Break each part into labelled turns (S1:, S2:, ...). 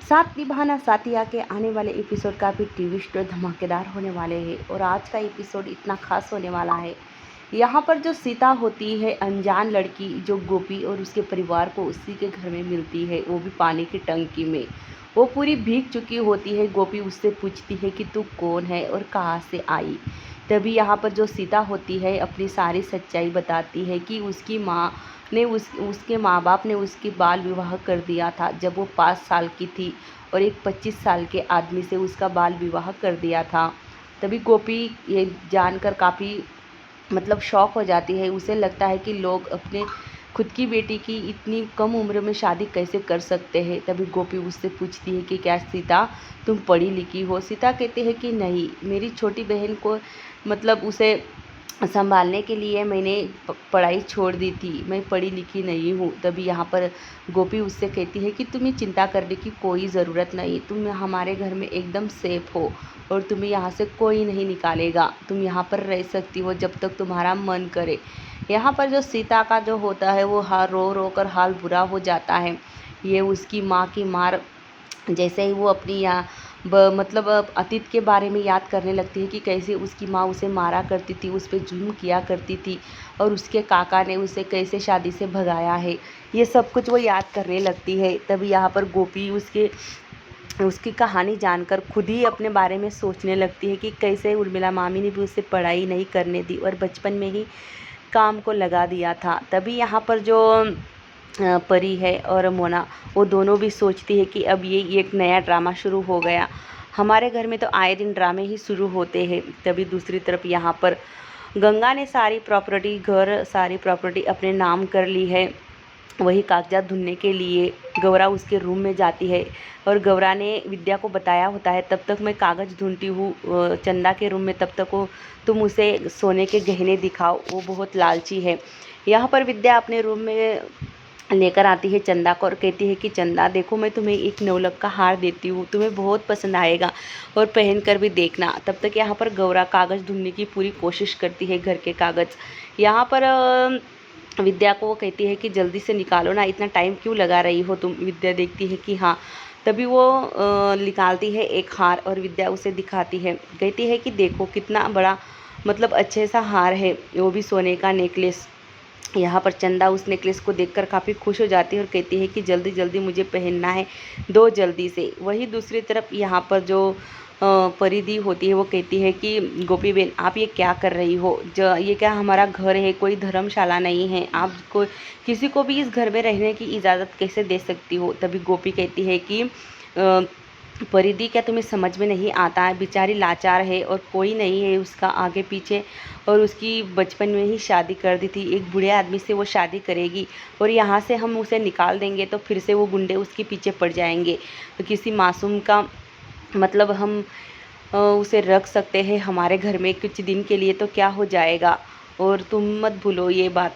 S1: साथ निभाना साथिया के आने वाले एपिसोड काफ़ी ट्विस्ट और धमाकेदार होने वाले हैं। और आज का एपिसोड इतना खास होने वाला है। यहाँ पर जो सीता होती है, अनजान लड़की जो गोपी और उसके परिवार को उसी के घर में मिलती है, वो भी पानी की टंकी में। वो पूरी भीग चुकी होती है। गोपी उससे पूछती है कि तू कौन है और कहाँ से आई। तभी यहाँ पर जो सीता होती है अपनी सारी सच्चाई बताती है कि उसकी माँ ने उसके माँ बाप ने उसकी बाल विवाह कर दिया था जब वो 5 साल की थी, और एक 25 साल के आदमी से उसका बाल विवाह कर दिया था। तभी गोपी ये जानकर काफ़ी शौक हो जाती है। उसे लगता है कि लोग अपने खुद की बेटी की इतनी कम उम्र में शादी कैसे कर सकते हैं। तभी गोपी उससे पूछती है कि क्या सीता तुम पढ़ी लिखी हो। सीता कहती है कि नहीं, मेरी छोटी बहन को उसे संभालने के लिए मैंने पढ़ाई छोड़ दी थी, मैं पढ़ी लिखी नहीं हूँ। तभी यहाँ पर गोपी उससे कहती है कि तुम्हें चिंता करने की कोई ज़रूरत नहीं, तुम हमारे घर में एकदम सेफ हो और तुम्हें यहाँ से कोई नहीं निकालेगा। तुम यहाँ पर रह सकती हो जब तक तुम्हारा मन करे। यहाँ पर जो सीता का जो होता है वो रो रो कर हाल बुरा हो जाता है। ये उसकी माँ की मार, जैसे ही वो अपनी अतीत के बारे में याद करने लगती है कि कैसे उसकी माँ उसे मारा करती थी, उस पर जुल्म किया करती थी, और उसके काका ने उसे कैसे शादी से भगाया है, ये सब कुछ वो याद करने लगती है। तभी यहाँ पर गोपी उसकी कहानी जानकर खुद ही अपने बारे में सोचने लगती है कि कैसे उर्मिला मामी ने भी उसे पढ़ाई नहीं करने दी और बचपन में ही काम को लगा दिया था। तभी यहाँ पर जो परी है और मोना, वो दोनों भी सोचती है कि अब ये एक नया ड्रामा शुरू हो गया। हमारे घर में तो आए दिन ड्रामे ही शुरू होते हैं। तभी दूसरी तरफ यहाँ पर गंगा ने सारी प्रॉपर्टी अपने नाम कर ली है। वही कागजात ढूंढने के लिए गौरा उसके रूम में जाती है और गौरा ने विद्या को बताया होता है तब तक मैं कागज़ ढूंढती हूँ चंदा के रूम में, तब तक वो तुम उसे सोने के गहने दिखाओ, वो बहुत लालची है। यहाँ पर विद्या अपने रूम में लेकर आती है चंदा को और कहती है कि चंदा देखो, मैं तुम्हें एक नवलक का हार देती हूँ, तुम्हें बहुत पसंद आएगा और पहन कर भी देखना। तब तक यहाँ पर गौरा कागज़ ढूंढने की पूरी कोशिश करती है, घर के कागज़। यहाँ पर विद्या को वो कहती है कि जल्दी से निकालो ना, इतना टाइम क्यों लगा रही हो तुम। विद्या देखती है कि हाँ। तभी वो निकालती है एक हार और विद्या उसे दिखाती है, कहती है कि देखो कितना बड़ा अच्छे सा हार है, वो भी सोने का नेकलेस। यहाँ पर चंदा उस नेकलेस को देखकर काफ़ी खुश हो जाती है और कहती है कि जल्दी जल्दी मुझे पहनना है, दो जल्दी से। वही दूसरी तरफ यहाँ पर जो परिधि होती है वो कहती है कि गोपी बेन आप ये क्या कर रही हो, ये क्या हमारा घर है, कोई धर्मशाला नहीं है, आप किसी को भी इस घर में रहने की इजाज़त कैसे दे सकती हो। तभी गोपी कहती है कि परिधि क्या तुम्हें समझ में नहीं आता है, बेचारी लाचार है और कोई नहीं है उसका आगे पीछे, और उसकी बचपन में ही शादी कर दी थी, एक बूढ़े आदमी से वो शादी करेगी और यहाँ से हम उसे निकाल देंगे तो फिर से वो गुंडे उसके पीछे पड़ जाएंगे। तो किसी मासूम का हम उसे रख सकते हैं हमारे घर में कुछ दिन के लिए तो क्या हो जाएगा, और तुम मत भूलो ये बात।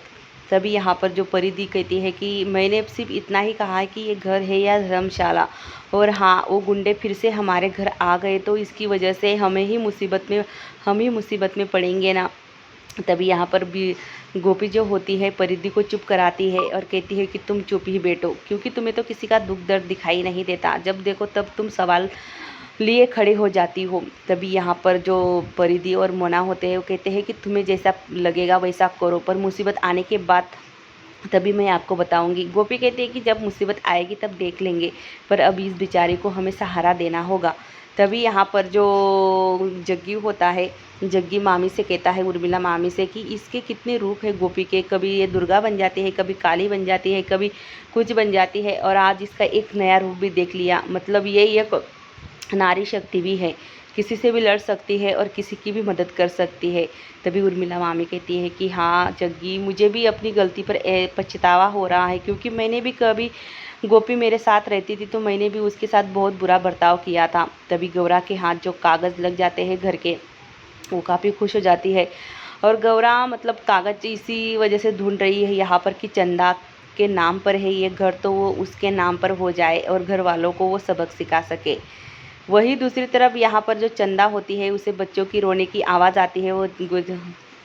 S1: तभी यहाँ पर जो परिधि कहती है कि मैंने सिर्फ इतना ही कहा है कि ये घर है या धर्मशाला, और हाँ वो गुंडे फिर से हमारे घर आ गए तो इसकी वजह से हम ही मुसीबत में पड़ेंगे ना। तभी यहाँ पर भी गोपी जो होती है परिधि को चुप कराती है और कहती है कि तुम चुप ही बैठो, क्योंकि तुम्हें तो किसी का दुख दर्द दिखाई नहीं देता, जब देखो तब तुम सवाल लिए खड़े हो जाती हो। तभी यहाँ पर जो परिधि और मोना होते हैं वो कहते हैं कि तुम्हें जैसा लगेगा वैसा करो, पर मुसीबत आने के बाद तभी मैं आपको बताऊंगी। गोपी कहती है कि जब मुसीबत आएगी तब देख लेंगे, पर अब इस बेचारे को हमें सहारा देना होगा। तभी यहाँ पर जो जग्गी होता है, जग्गी मामी से कहता है, उर्मिला मामी से, कि इसके कितने रूप है गोपी के, कभी ये दुर्गा बन जाती है, कभी काली बन जाती है, कभी कुछ बन जाती है, और आज इसका एक नया रूप भी देख लिया। ये एक नारी शक्ति भी है, किसी से भी लड़ सकती है और किसी की भी मदद कर सकती है। तभी उर्मिला मामी कहती है कि हाँ जग्गी, मुझे भी अपनी गलती पर पछतावा हो रहा है, क्योंकि मैंने भी कभी गोपी मेरे साथ रहती थी तो मैंने भी उसके साथ बहुत बुरा बर्ताव किया था। तभी गौरा के हाथ जो कागज़ लग जाते हैं घर के, वो काफ़ी खुश हो जाती है, और गौरा कागज़ इसी वजह से ढूंढ रही है यहाँ पर कि चंदा के नाम पर है ये घर, तो वो उसके नाम पर हो जाए और घर वालों को वो सबक सिखा सके। वही दूसरी तरफ यहाँ पर जो चंदा होती है उसे बच्चों की रोने की आवाज़ आती है, वो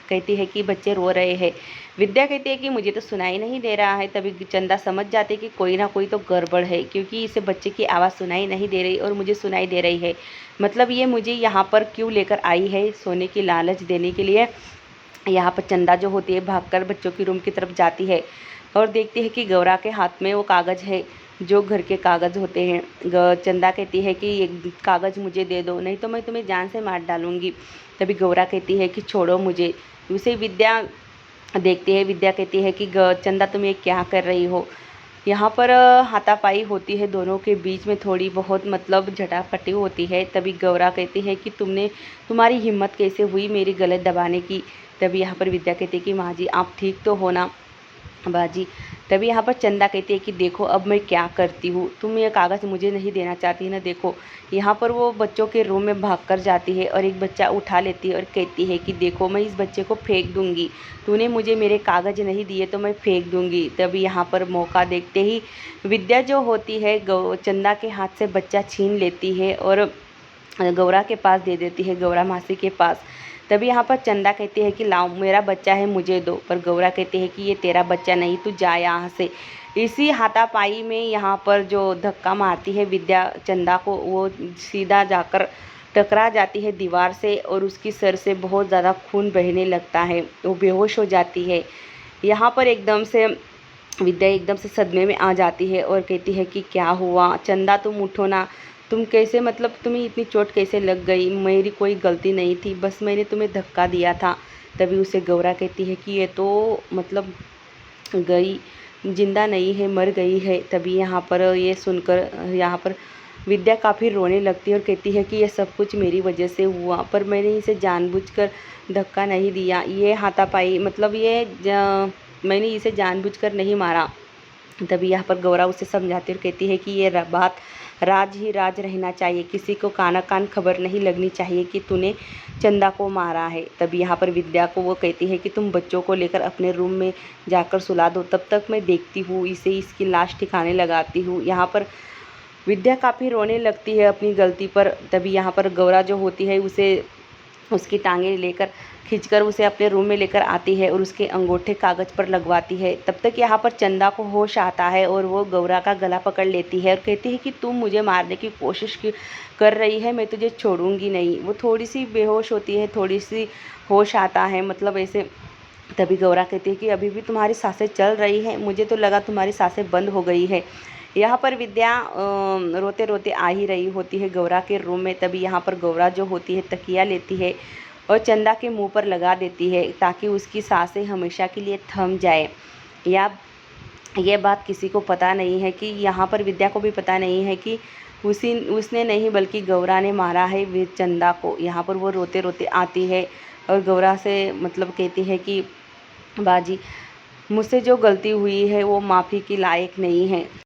S1: कहती है कि बच्चे रो रहे हैं। विद्या कहती है कि मुझे तो सुनाई नहीं दे रहा है। तभी चंदा समझ जाते कि कोई ना कोई तो गड़बड़ है, क्योंकि इसे बच्चे की आवाज़ सुनाई नहीं दे रही और मुझे सुनाई दे रही है। मतलब ये मुझे यहाँ पर क्यों लेकर आई है, सोने की लालच देने के लिए। यहाँ पर चंदा जो होती है भागकर बच्चों की रूम की तरफ जाती है और देखती है कि गौरा के हाथ में वो कागज़ है, जो घर के कागज़ होते हैं। चंदा कहती है कि ये कागज़ मुझे दे दो, नहीं तो मैं तुम्हें जान से मार डालूंगी। तभी गौरा कहती है कि छोड़ो मुझे। उसे विद्या देखती है। विद्या कहती है कि चंदा तुम ये क्या कर रही हो। यहाँ पर हाथापाई होती है दोनों के बीच में, थोड़ी बहुत मतलब झटापटी होती है। तभी गौरा कहती है कि तुम्हारी हिम्मत कैसे हुई मेरी गले दबाने की। तभी यहाँ पर विद्या कहती है कि माँ जी आप ठीक तो हो ना बाजी। तभी यहाँ पर चंदा कहती है कि देखो अब मैं क्या करती हूँ, तुम ये कागज़ मुझे नहीं देना चाहती ना। देखो यहाँ पर वो बच्चों के रूम में भाग कर जाती है और एक बच्चा उठा लेती है और कहती है कि देखो मैं इस बच्चे को फेंक दूँगी, तूने मुझे मेरे कागज़ नहीं दिए तो मैं फेंक दूँगी। तभी यहाँ पर मौका देखते ही विद्या जो होती है चंदा के हाथ से बच्चा छीन लेती है और गौरा के पास दे देती है, गौरा मासी के पास। तभी यहाँ पर चंदा कहती है कि लाओ मेरा बच्चा है मुझे दो, पर गौरा कहती है कि ये तेरा बच्चा नहीं, तू जा यहाँ से। इसी हाथापाई में यहाँ पर जो धक्का मारती है विद्या चंदा को, वो सीधा जाकर टकरा जाती है दीवार से और उसकी सर से बहुत ज़्यादा खून बहने लगता है, वो बेहोश हो जाती है। यहाँ पर एकदम से विद्या एकदम से सदमे में आ जाती है और कहती है कि क्या हुआ चंदा, तुम उठो ना, तुम कैसे मतलब तुम्हें इतनी चोट कैसे लग गई, मेरी कोई गलती नहीं थी, बस मैंने तुम्हें धक्का दिया था। तभी उसे गौरा कहती है कि ये तो मतलब गई, जिंदा नहीं है, मर गई है। तभी यहाँ पर ये सुनकर यहाँ पर विद्या काफ़ी रोने लगती है और कहती है कि ये सब कुछ मेरी वजह से हुआ, पर मैंने इसे जानबूझकर धक्का नहीं दिया। ये हाथापाई मतलब मैंने इसे जानबूझकर नहीं मारा। तभी यहाँ पर गौरा उसे समझाती और कहती है कि ये बात राज ही राज रहना चाहिए, किसी को काना कान खबर नहीं लगनी चाहिए कि तूने चंदा को मारा है। तभी यहाँ पर विद्या को वो कहती है कि तुम बच्चों को लेकर अपने रूम में जाकर सुला दो, तब तक मैं देखती हूँ इसे, इसकी लाश ठिकाने लगाती हूँ। यहाँ पर विद्या काफ़ी रोने लगती है अपनी गलती पर। तभी यहाँ पर गौरा जो होती है उसे उसकी टांगें लेकर खींचकर उसे अपने रूम में लेकर आती है और उसके अंगूठे कागज़ पर लगवाती है। तब तक यहाँ पर चंदा को होश आता है और वो गौरा का गला पकड़ लेती है और कहती है कि तुम मुझे मारने की कोशिश कर रही है, मैं तुझे छोड़ूंगी नहीं। वो थोड़ी सी बेहोश होती है, थोड़ी सी होश आता है मतलब ऐसे। तभी गौरा कहती है कि अभी भी तुम्हारी सांसें चल रही हैं, मुझे तो लगा तुम्हारी सांसें बंद हो गई है। यहाँ पर विद्या रोते रोते आ ही रही होती है गौरा के रूम में। तभी यहाँ पर गौरा जो होती है तकिया लेती है और चंदा के मुंह पर लगा देती है ताकि उसकी सांसें हमेशा के लिए थम जाए। या ये बात किसी को पता नहीं है कि यहाँ पर विद्या को भी पता नहीं है कि उसने नहीं बल्कि गौरा ने मारा है चंदा को। यहाँ पर वो रोते रोते आती है और गौरा से मतलब कहती है कि बाजी मुझसे जो गलती हुई है वो माफ़ी के लायक नहीं है।